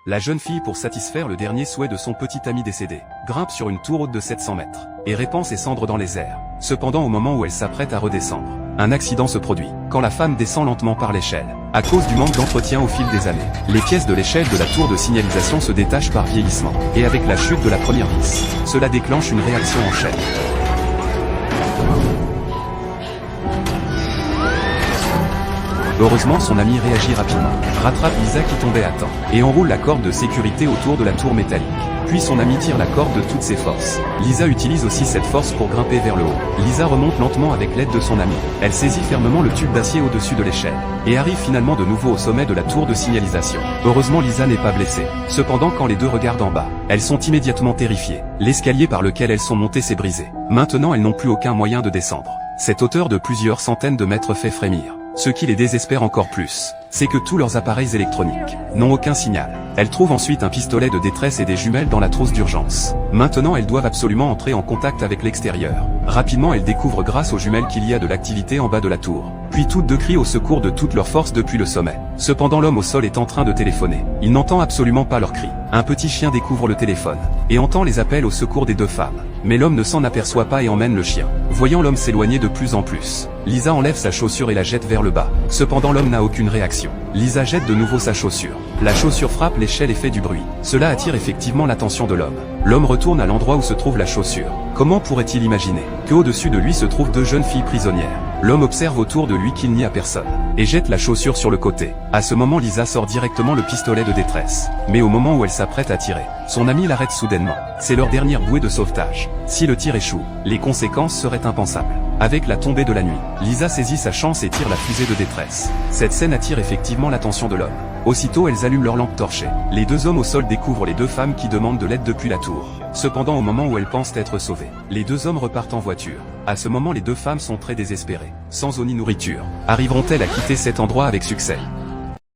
La jeune fille, pour satisfaire le dernier souhait de son petit ami décédé, grimpe sur une tour haute de 700 mètres, et répand ses cendres dans les airs. Cependant, au moment où elle s'apprête à redescendre, un accident se produit, quand la femme descend lentement par l'échelle. À cause du manque d'entretien au fil des années, les pièces de l'échelle de la tour de signalisation se détachent par vieillissement, et avec la chute de la première vis, cela déclenche une réaction en chaîne. Heureusement, son ami réagit rapidement, rattrape Lisa qui tombait à temps, et enroule la corde de sécurité autour de la tour métallique. Puis son ami tire la corde de toutes ses forces. Lisa utilise aussi cette force pour grimper vers le haut. Lisa remonte lentement avec l'aide de son ami. Elle saisit fermement le tube d'acier au-dessus de l'échelle, et arrive finalement de nouveau au sommet de la tour de signalisation. Heureusement, Lisa n'est pas blessée. Cependant, quand les deux regardent en bas, elles sont immédiatement terrifiées. L'escalier par lequel elles sont montées s'est brisé. Maintenant, elles n'ont plus aucun moyen de descendre. Cette hauteur de plusieurs centaines de mètres fait frémir. Ce qui les désespère encore plus, c'est que tous leurs appareils électroniques n'ont aucun signal. Elles trouvent ensuite un pistolet de détresse et des jumelles dans la trousse d'urgence. Maintenant, elles doivent absolument entrer en contact avec l'extérieur. Rapidement, elles découvrent grâce aux jumelles qu'il y a de l'activité en bas de la tour. Puis toutes deux crient au secours de toutes leurs forces depuis le sommet. Cependant, l'homme au sol est en train de téléphoner. Il n'entend absolument pas leurs cris. Un petit chien découvre le téléphone et entend les appels au secours des deux femmes. Mais l'homme ne s'en aperçoit pas et emmène le chien. Voyant l'homme s'éloigner de plus en plus, Lisa enlève sa chaussure et la jette vers le bas. Cependant, l'homme n'a aucune réaction. Lisa jette de nouveau sa chaussure. La chaussure frappe l'échelle et fait du bruit. Cela attire effectivement l'attention de l'homme. L'homme retourne à l'endroit où se trouve la chaussure. Comment pourrait-il imaginer qu'au-dessus de lui se trouvent deux jeunes filles prisonnières? L'homme observe autour de lui qu'il n'y a personne, et jette la chaussure sur le côté. À ce moment, Lisa sort directement le pistolet de détresse. Mais au moment où elle s'apprête à tirer, son ami l'arrête soudainement. C'est leur dernière bouée de sauvetage. Si le tir échoue, les conséquences seraient impensables. Avec la tombée de la nuit, Lisa saisit sa chance et tire la fusée de détresse. Cette scène attire effectivement l'attention de l'homme. Aussitôt, elles allument leur lampe torchée. Les deux hommes au sol découvrent les deux femmes qui demandent de l'aide depuis la tour. Cependant, au moment où elles pensent être sauvées, les deux hommes repartent en voiture. À ce moment, les deux femmes sont très désespérées. Sans eau ni nourriture, arriveront-elles à quitter cet endroit avec succès?